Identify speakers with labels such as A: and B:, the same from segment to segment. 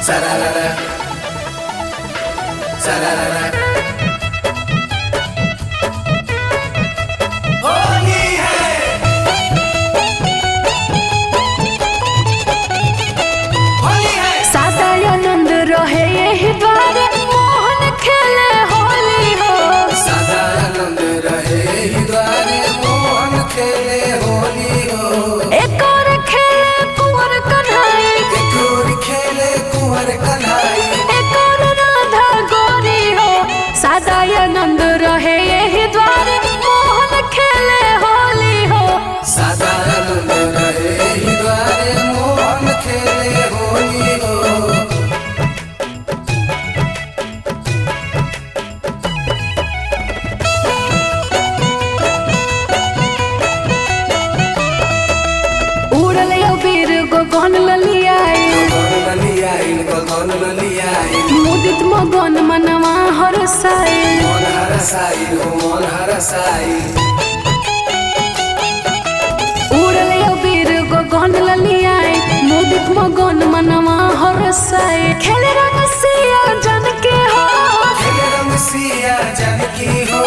A: Sararara, sararara. Holi है, होली है।
B: सादा आनंद रहे यही द्वारे मोहन खेले होली हो।
A: सादा आनंद रहे ही द्वारे मोहन खेले होली हो।
B: एक और खेले कुंवर कन्हाई,
A: एक और खेले कुंवर कन्हाई।
B: एक और राधा गोरी हो। सादा आनंद रहे यही द्वारे मोहन खेले होली हो।
A: सादा आनंद रहे ही द्वारे मोहन खेले होली हो।
B: उड़ल वीर गगन ललियाई,
A: गगन ललियाई।
B: मुदित मगन मनवा हरसाई।
A: मन हरसाई हो मन हरसाई।
B: उड़ल वीर गगन ललियाई, मुदित मगन मनवा हरसाई। खेले रंग सिया जानकी हो,
A: खेले रंग सिया जानकी हो।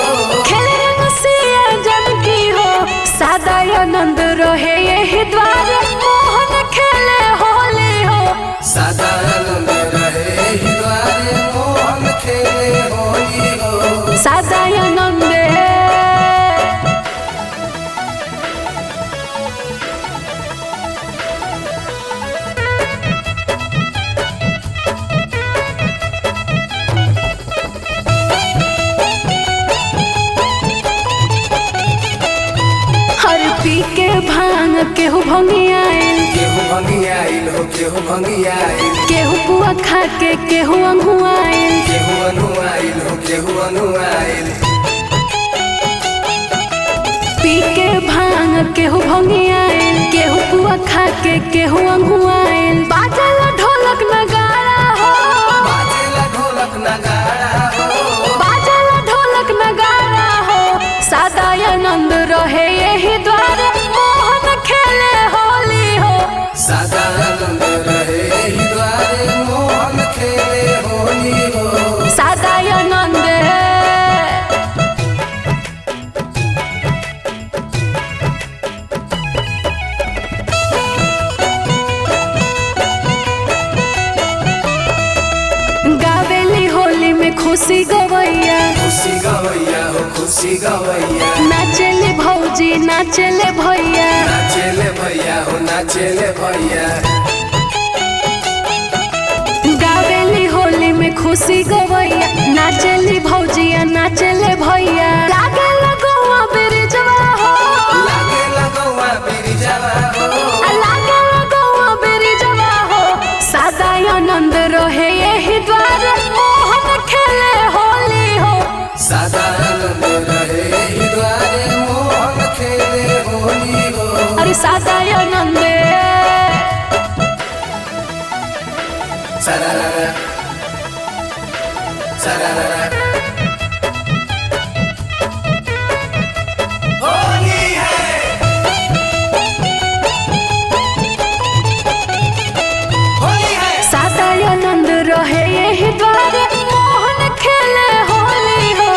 B: खेले रंग सिया जानकी हो। सादा आनंद रहे यही द्वारे मोहन खेले होली हो।
A: सादा आनंद रहे ही द्वारे मोहन खेले होली हो।
B: सादा आनंद हर पी के भांग केहू भंगियाइल,
A: केहू भंगियाइल हो केहू भंगियाइल।
B: केहू पुआ खा के केहू अंगुआइल।
A: केहू अनुआइल हो केहू अनुआइल।
B: पी के भांग केहू भंगियाइल, केहू पुआ खा के केहू अंगुआइल। बाजल ढोलक नगाड़ा हो,
A: बाजेला ढोलक नगाड़ा हो।
B: बाजल ढोलक नगाड़ा हो। सादा आनंद रहे यही द्वारे मोहन खेले होली हो।
A: सादा आनंद रहे ही द्वारे मोहन खेले होली हो।
B: सादा आनंद गावेली होली में खुशी गवैया,
A: खुशी गवैया हो खुशी गवैया।
B: नाचेले भौजी नाचेले भैया।
A: नाचेले भैया हो नाचेले भैया।
B: गावेली होली में खुशी गवैया, नाचेली भौजिया नाचेले भैया। लागे लगौआ बिरिजवा हो,
A: लागे लगौआ बिरिजवा हो।
B: लागे लगौआ बिरिजवा हो। सादा आनंद रहे यही द्वारे मोहन खेले होली हो।
A: सादा आनंद रहे ही द्वारे मोहन खेले होली हो।
B: अरे सादा आनंद
A: सरररा, सरररा। होली है, होली है।
B: सादा आनंद रहे यही द्वारे मोहन खेले होली हो।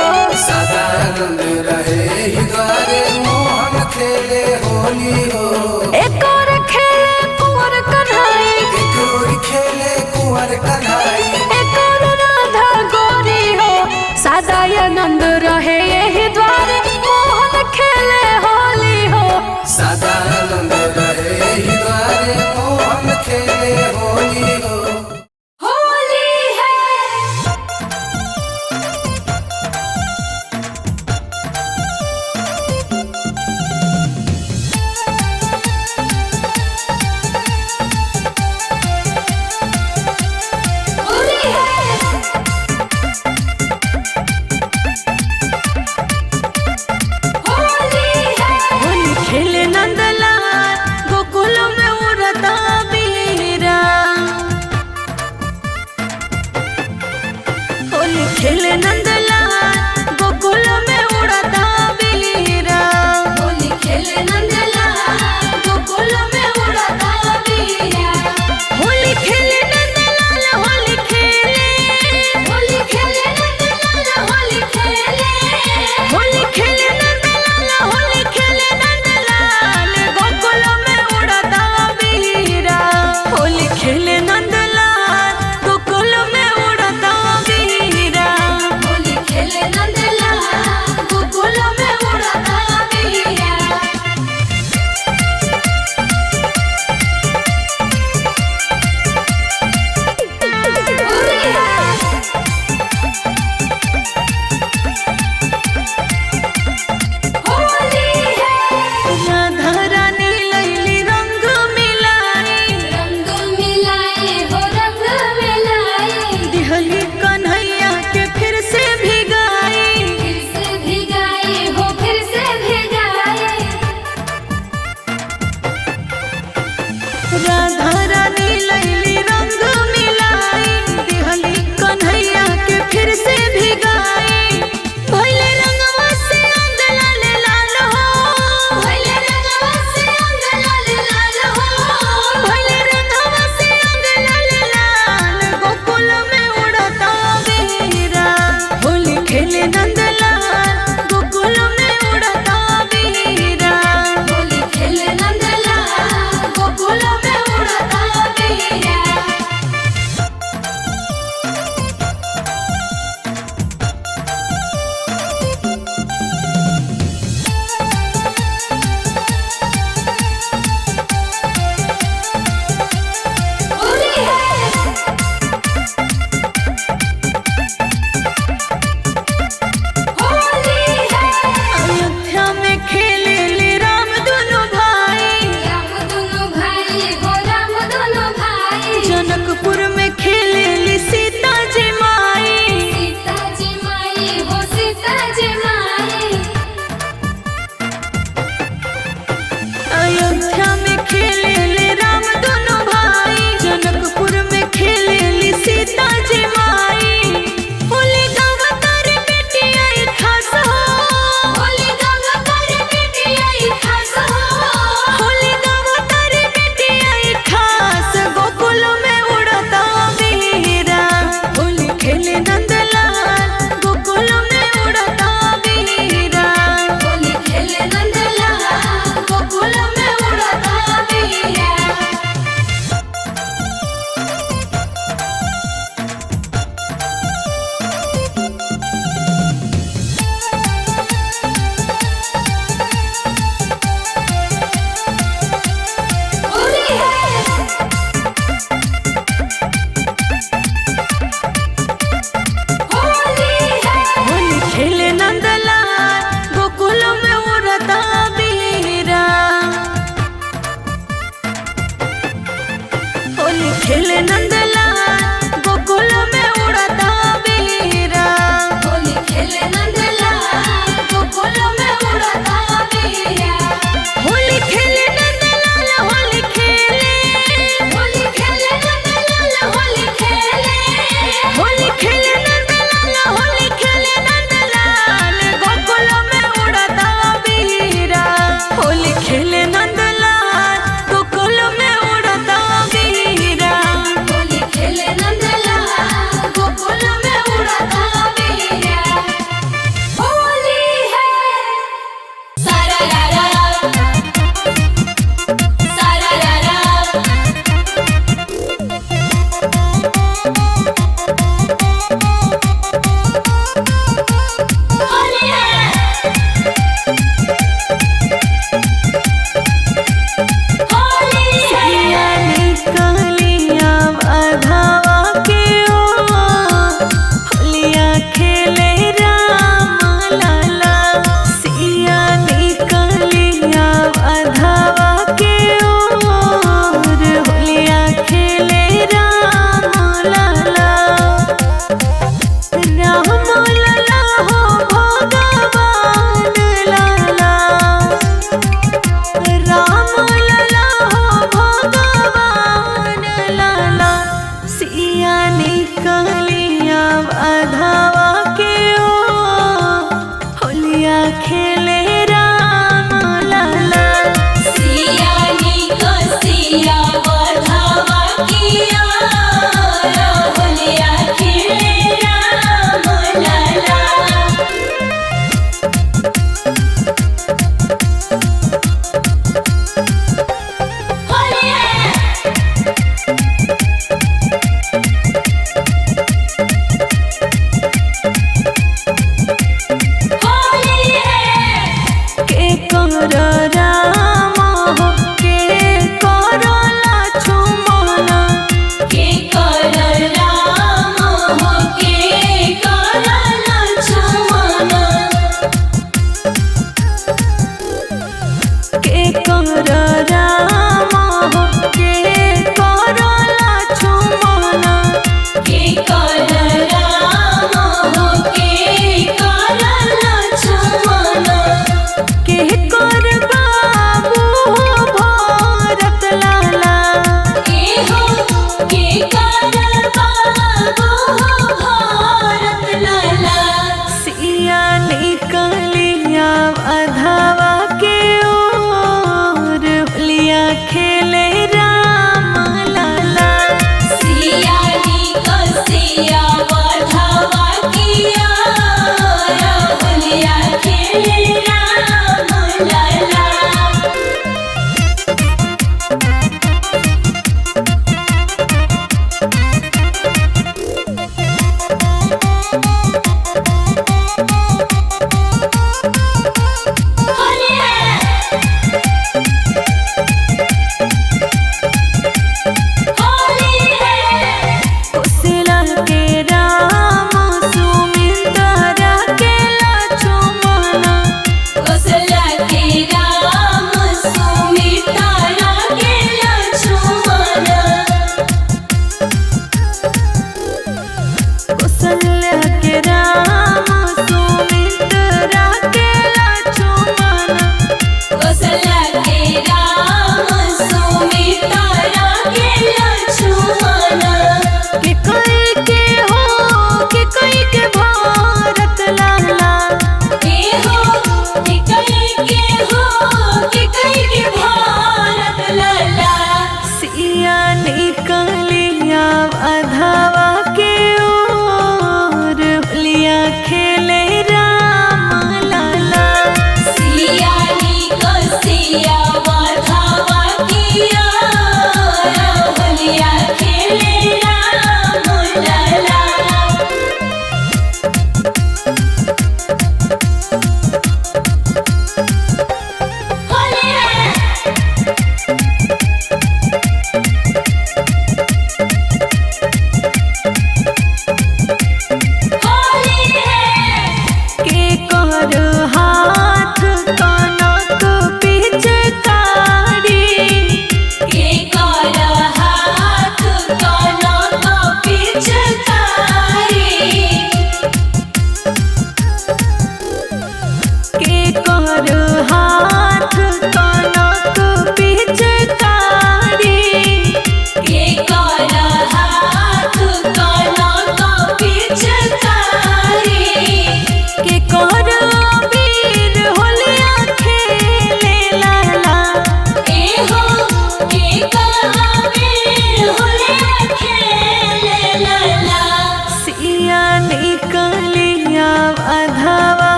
A: सादा आनंद रहे ही द्वारे मोहन खेले होली हो।
B: एक और खेले कुंवर कन्हाई,
A: एक और खेले कुंवर कन्हाई।
B: होली खेले नंदलाल गोकुल में उड़ता वीरा। होली खेले नंदलाल गोकुल में उड़ता वीरा। होली खेले नंदलाल होली खेले। होली खेले नंदलाल होली खेले। होली खेले नंदलाल होली खेले नंदलाल गोकुल में उड़ता वीरा। होली खेले नंदलाल गोकुल में उड़ता वीरा। होली खेले नंदलाल गोकुल में उड़ता वीरा। होली है सारा रारा सारा रारा। होली है सिया निकलिया अधावा के ओ होलिया खेले राम लाला। सिया निकलिया अधावा के ओर होलिया खेले राम लाला। राम लाला हो भगवान लाला। राम लाला हो भगवान लाला। सिया निकलिया अधावा के ओ होलिया खेले राम लाला। सिया निकसिया अधावा किया होलिया खेले राम लाला। होली है होली है के कर राम हो के कर लक्ष्मण। के कर राम हो के कर लक्ष्मण। के कर राम हो के कर लक्ष्मण। के कर राम हो के कर लक्ष्मण। के कर बाबू भरत लाला। के हो के कर बाबू भरत लाला। सिया निकलिया अधावा के ओर होलिया खेले राम लाला। सिया निकसिया अधावा किया होलिया खेले राम लाला।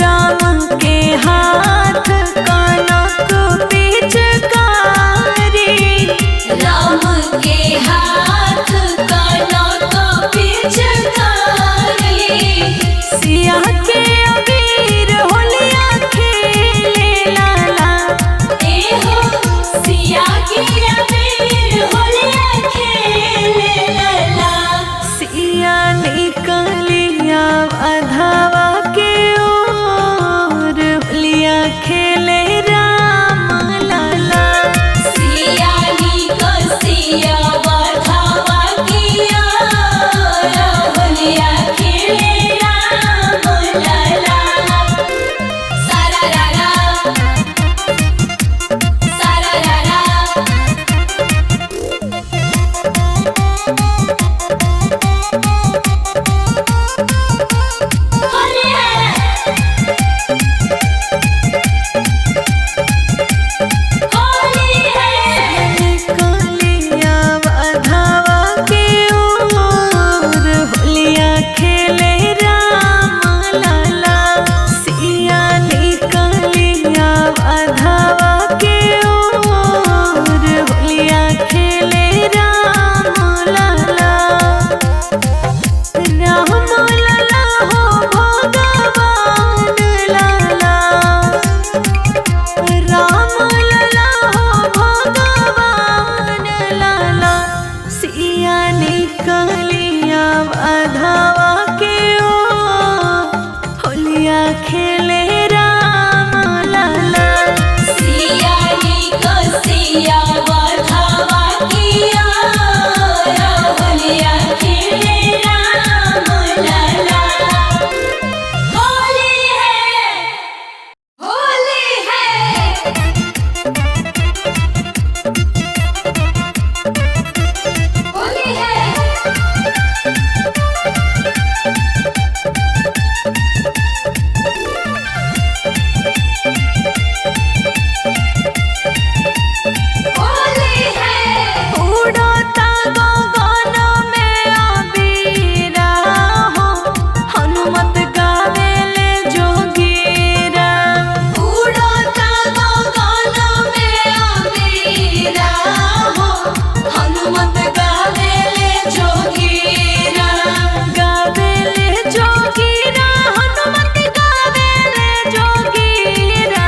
B: राम के हाथ कनक पिचकारी,
C: राम के हाथ कनक पिचकारी,
B: सिया के अबीर होलिया खेले लाला,
C: एहो सिया के अबीर होलिया खेले लाला,
B: सिया निकलिया अधावा के ओर होलिया खेले राम लाला,
C: सिया निकसिया बधावा किया होलिया खेले राम लाला, सारारारा सारारारा होली है होली है
B: निकलिया अधावा के ओर होलिया खेले राम लाला, सिया निकलिया अधावा के ओर होलिया खेले राम लाला, राम लाला हो भगवान लाला, राम लाला हो भगवान लाला, सिया निकलिया अधावा के ओर होलिया खेले राम लाला,
C: सिया निकसिया बधावा किया होलिया खेले राम लाला, होली है होली है होली है होली है
B: उड़ता गगन में अबीरा हो, हनुमत गावेले जोगीरा,
C: उड़ता गगन में अबीरा हो, हनुमत गावेले जोगीरा,
B: गावेले जोगीरा, हनुमत गावेले जोगीरा,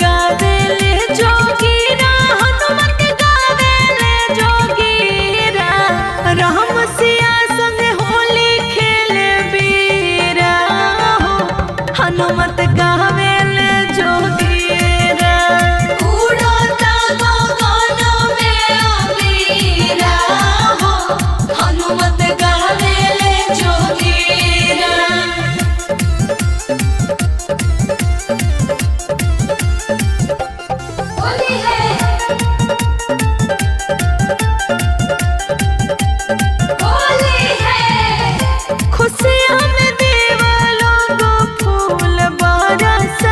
B: गावेले जोगीरा, हनुमत गावेले जोगीरा, राम सिया संग होली खेले बीरा हो, हनुमत गावेले जोगीरा,
C: उड़ता गगन में अबीरा हो, हनुमत गावेले जोगीरा, होली है होली है
B: खुशियाँ में देवा लोगों फूल बरसा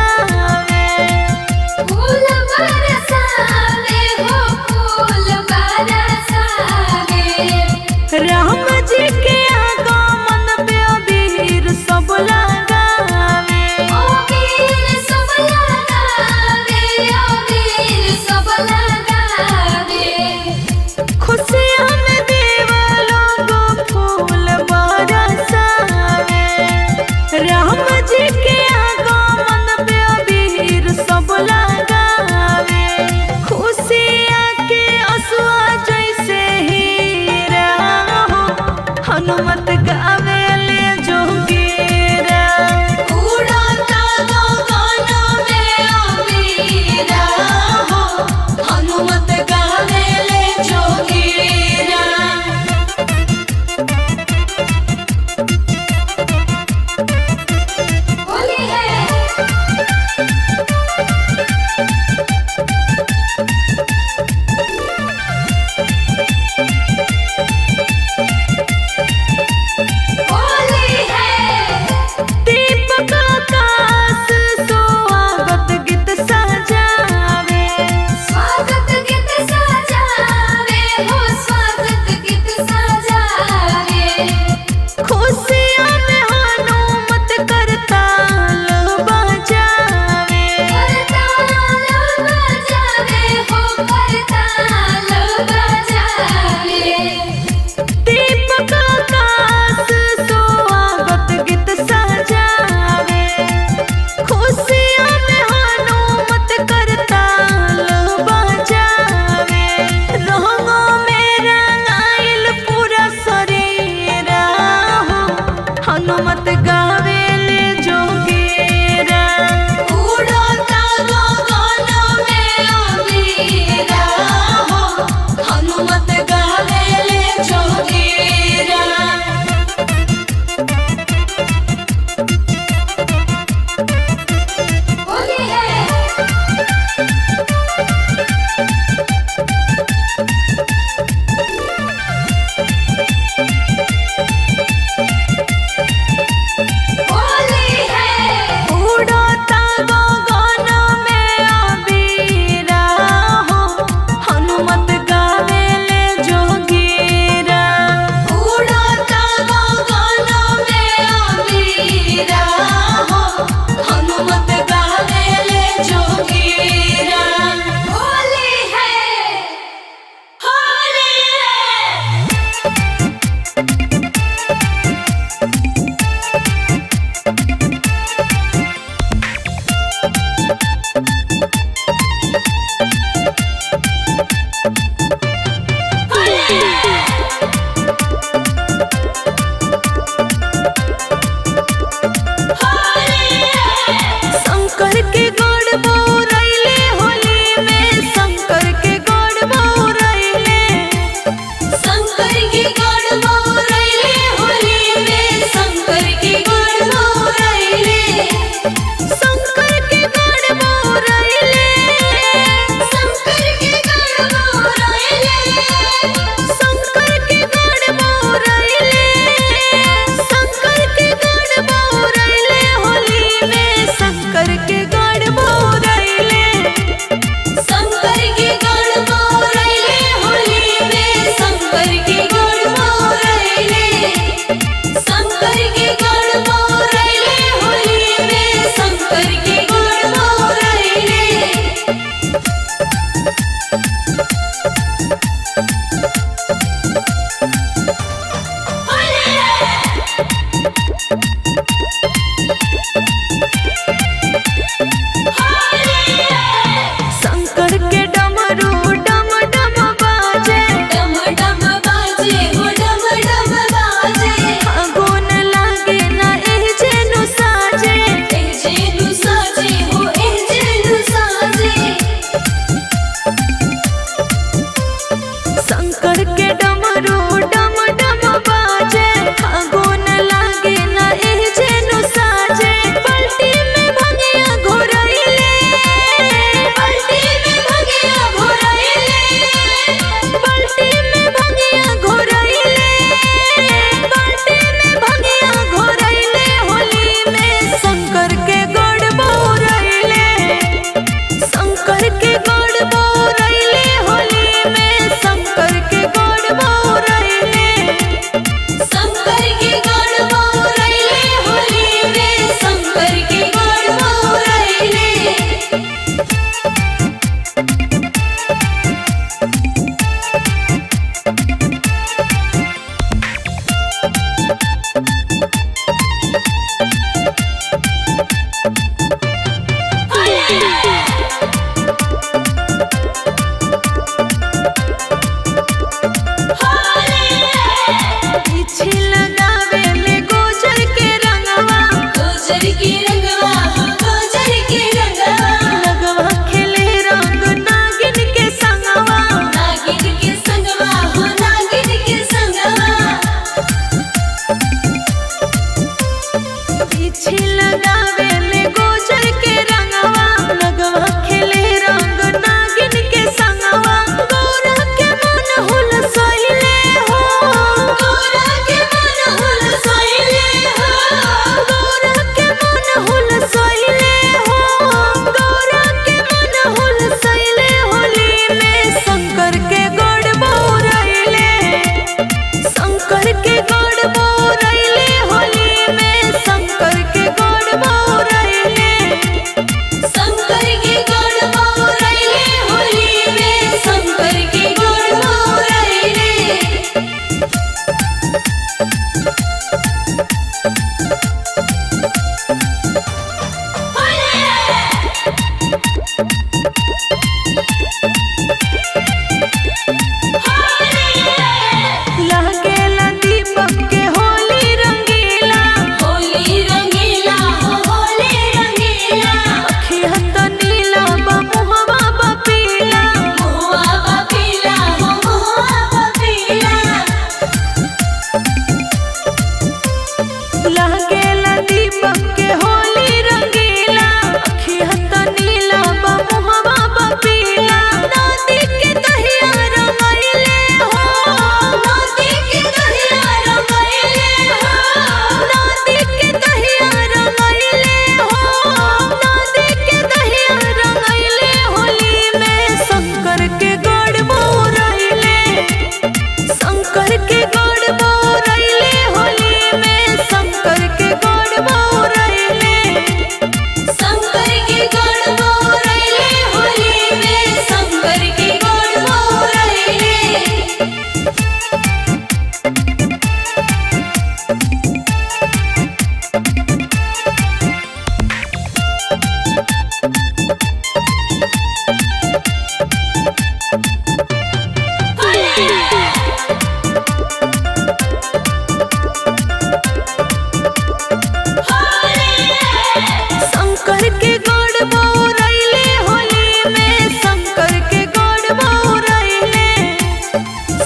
B: शंकर के गौड़ बौरैले होली में शंकर के गौड़ बौरैले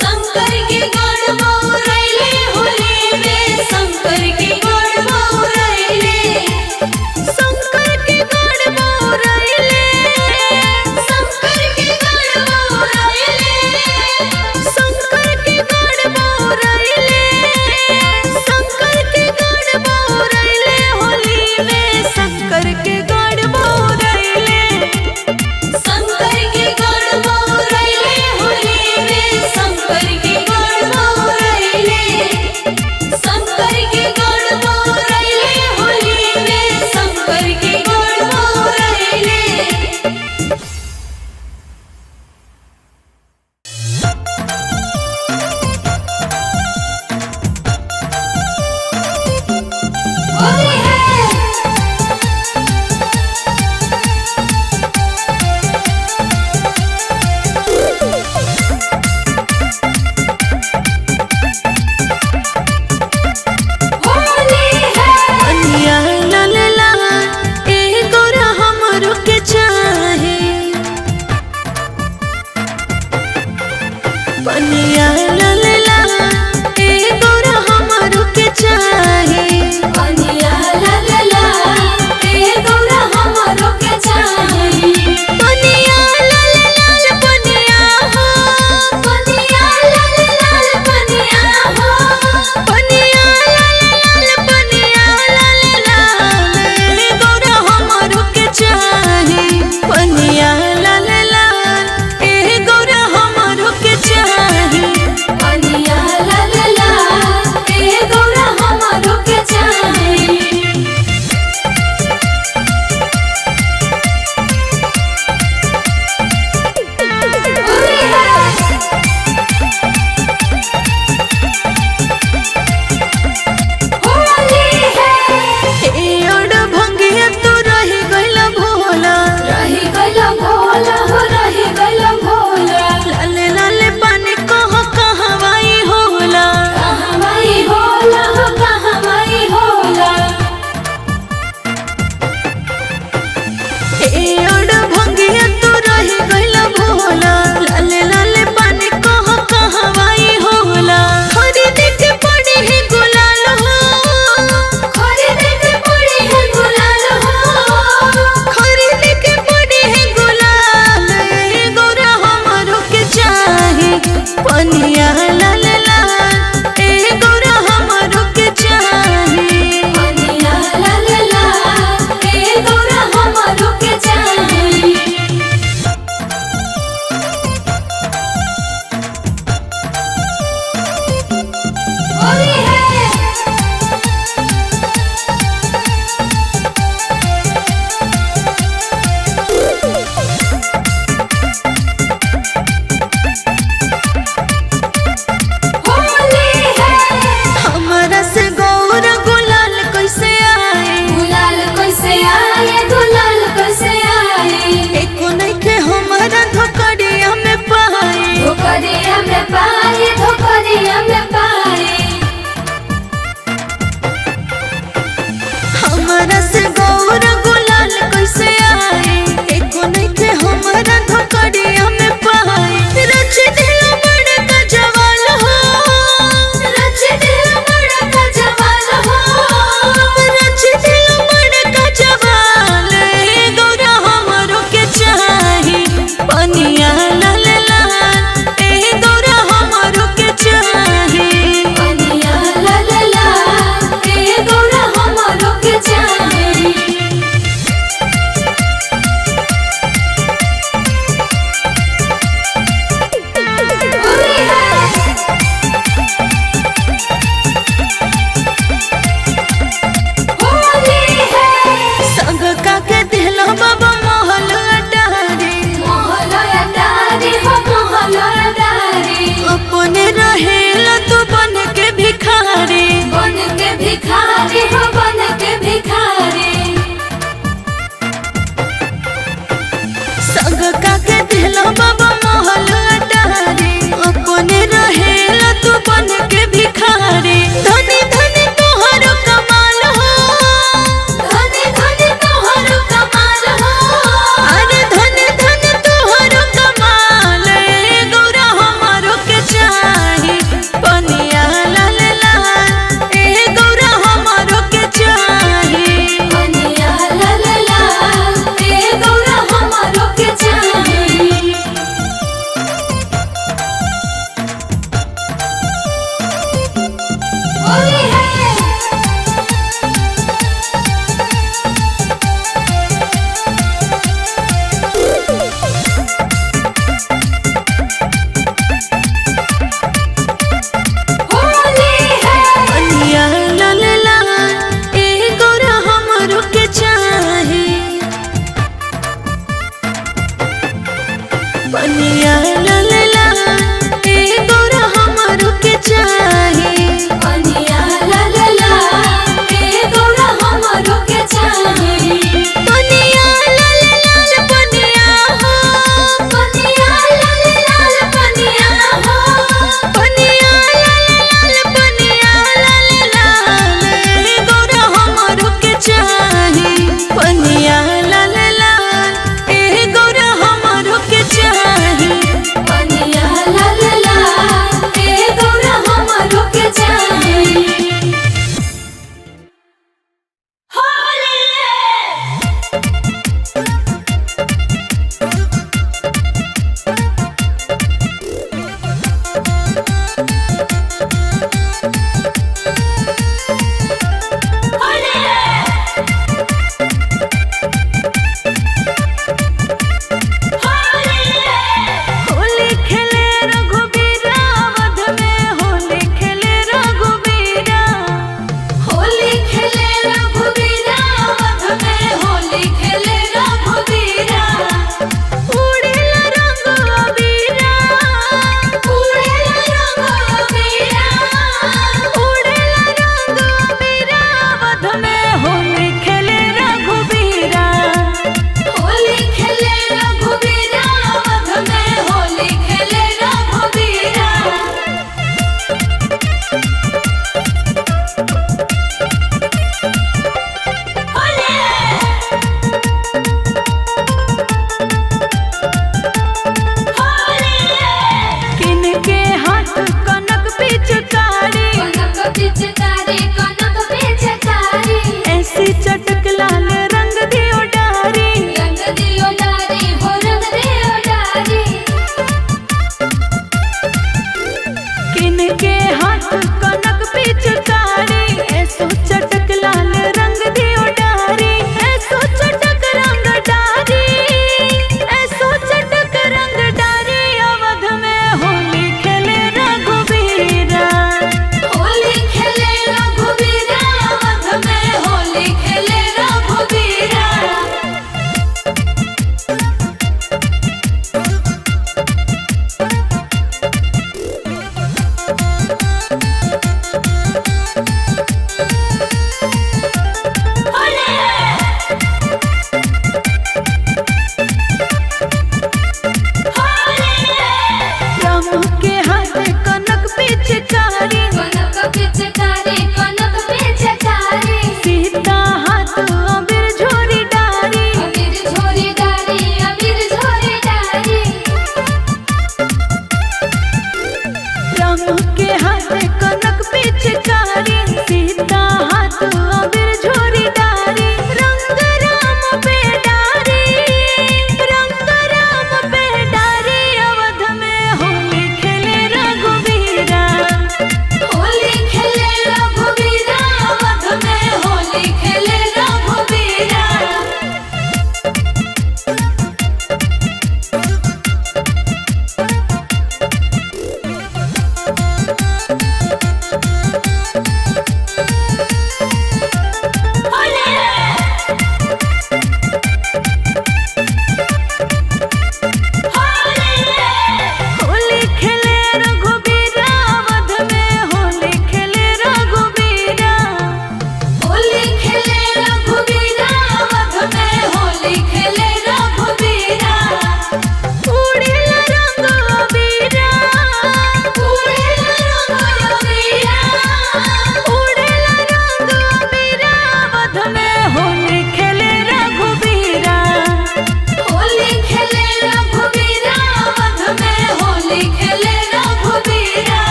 C: शंकर के गौड़ बौरैले होली में शंकर के गौड़ बौरैले
B: शंकर के गौड़ बौरैले
C: शंकर के गौड़ बौरैले
B: शंकर के गौड़ बौरैले शंकर के गौड़ बौरैले होली में शंकर के गौड़ बौरैले
C: शंकर के गौड़ बौरैले होली में शंकर के गौड़ बौरैले शंकर के गौड़ बौरैले होली में शंकर के गौड़ बौरैले होली है होली है
B: पनिया ललला ए गोरा हमरो के चाहे पनिया ललला ए गोरा हमरो के चाहे
C: पनिया ललला ए गौरा हमरो के चाही
B: पनिया ललला पनिया हो
C: पनिया ललला पनिया हो
B: पनिया ललला पनिया ललला ए गोरा हमरो के चाहे पनिया ललला ए गोरा हमरो के चाहे
C: पनिया ललला ए गौरा हमरो के चाही होली है होली है
B: ए ओड भंगिया तू रही गइला भोला
C: रही गइला भोला हो रही गइला भोला
B: लाले लाले पानी कहाँ कहवाई होला
C: कहवाई होला हो कहवाई होला
B: ए ओड भंगिया तू रही गइला भोला लाले लाले पानी कहाँ कहवाई होला खरीद के पड़ी है गुलाल हो
C: खरीद के पड़ी है गुलाल हो
B: खरीद के पड़ी है गुलाल ए गोरा हमरो के चाहे पनिया ललला ए गोरा हमरो के चाहे
C: पनिया ललला ए गौरा हमरो के चाही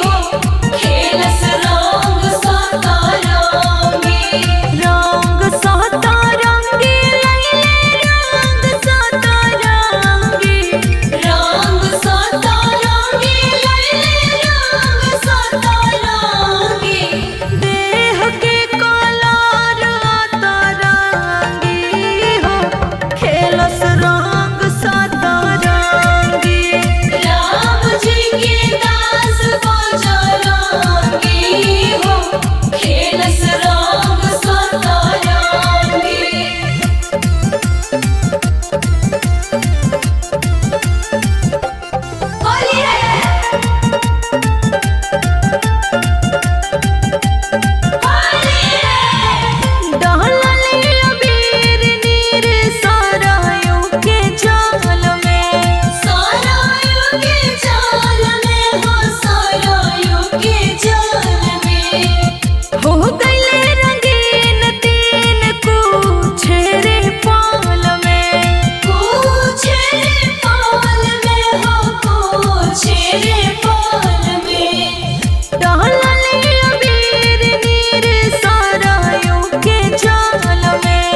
C: हो खेलस रंग सतरंगी
B: रंग सतरंगी लैले रंग सतरंगी
C: रंग सतरंगी लैले रंग सतरंगी
B: देह के कलर तरंगी हो खेलस रंग सतरंगी
C: राम जी के दास बजरंगी हो खेलस रंग सतरंगी होली है होली है
B: डहलले अबीर नीर सरायों के जाल में
C: सरायों के जाल में हो सरायों के जाल में
B: हो गईले रंगीन तीन कुछेरे पाल में
C: पूछे रे पाल में हो पूछे रे पाल में
B: डहलले अबीर नीर सरायों के जाल में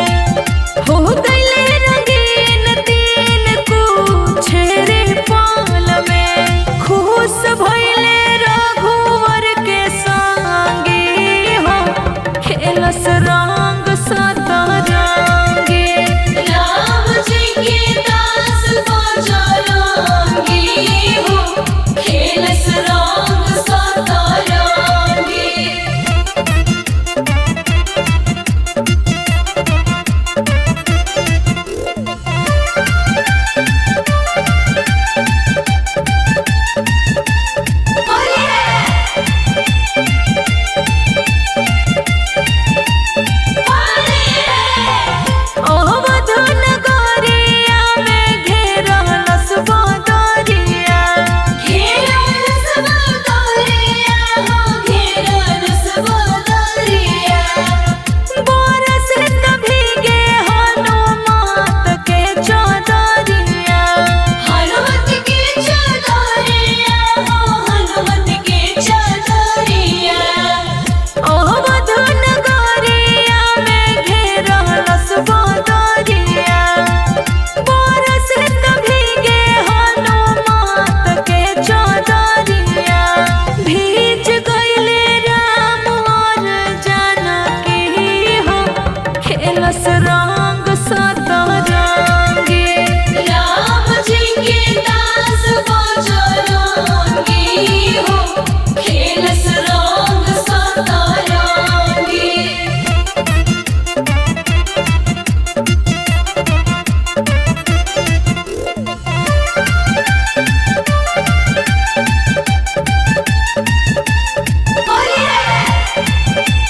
B: हो गईले रंगीन तीन कुछेरे पाल में खुश भइले रघुवर के संगी हो खेलस रंग सतरंगी
C: राम जी के दास बजरंगी हो खेलस रंग सतरंगी होली है होली है
B: अवध नगरिया में घेरलस बदरिया
C: घेरलस बदरिया हो घेरलस बदरिया
B: बरस भीगे हनुमत के चदरिया
C: हनुमत के चदरिया हो हनुमत के चदरिया
B: अवध नगरिया में घेरलस बदरिया बरस भीगे हनुमत के चदरिया भीज गईले राम और जानकी हो खेलस रंग सतरंगी
C: राम जी के दास बजरंगी हो खेलस रंग सतरंगी होली है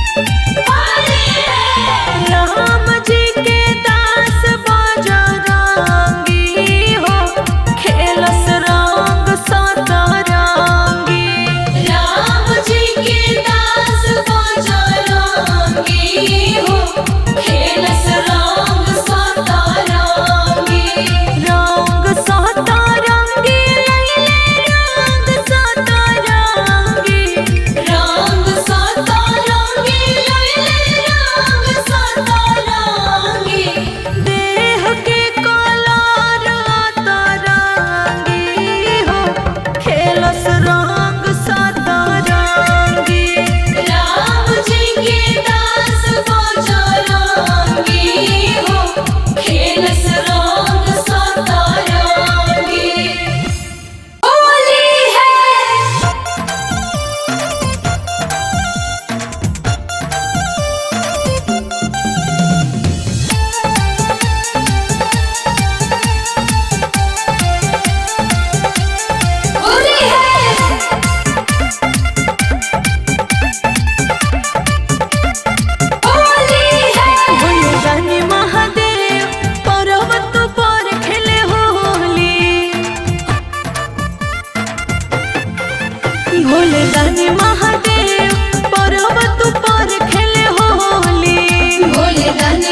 C: होली है
B: राम जी के दास बजरंगी हो खेलस रंग सतरंगी
C: राम जी के दास बजरंगी हो खेलस रंग सतरंगी
B: रंग सतरंगी लैले रंग सतरंगी
C: रंग सतरंगी लैले रंग सतरंगी
B: देह के कलर तरंगी हो खेलस रंग सतरंगी
C: राम जी के दास बजरंगी हो खेलस रंग सतरंगी होली है होली है होली है
B: भोलेदानी महादेव पर्वत पर खेले होली भोलेदानी महादेव पर्वत पर खेले होली
C: भोले दानी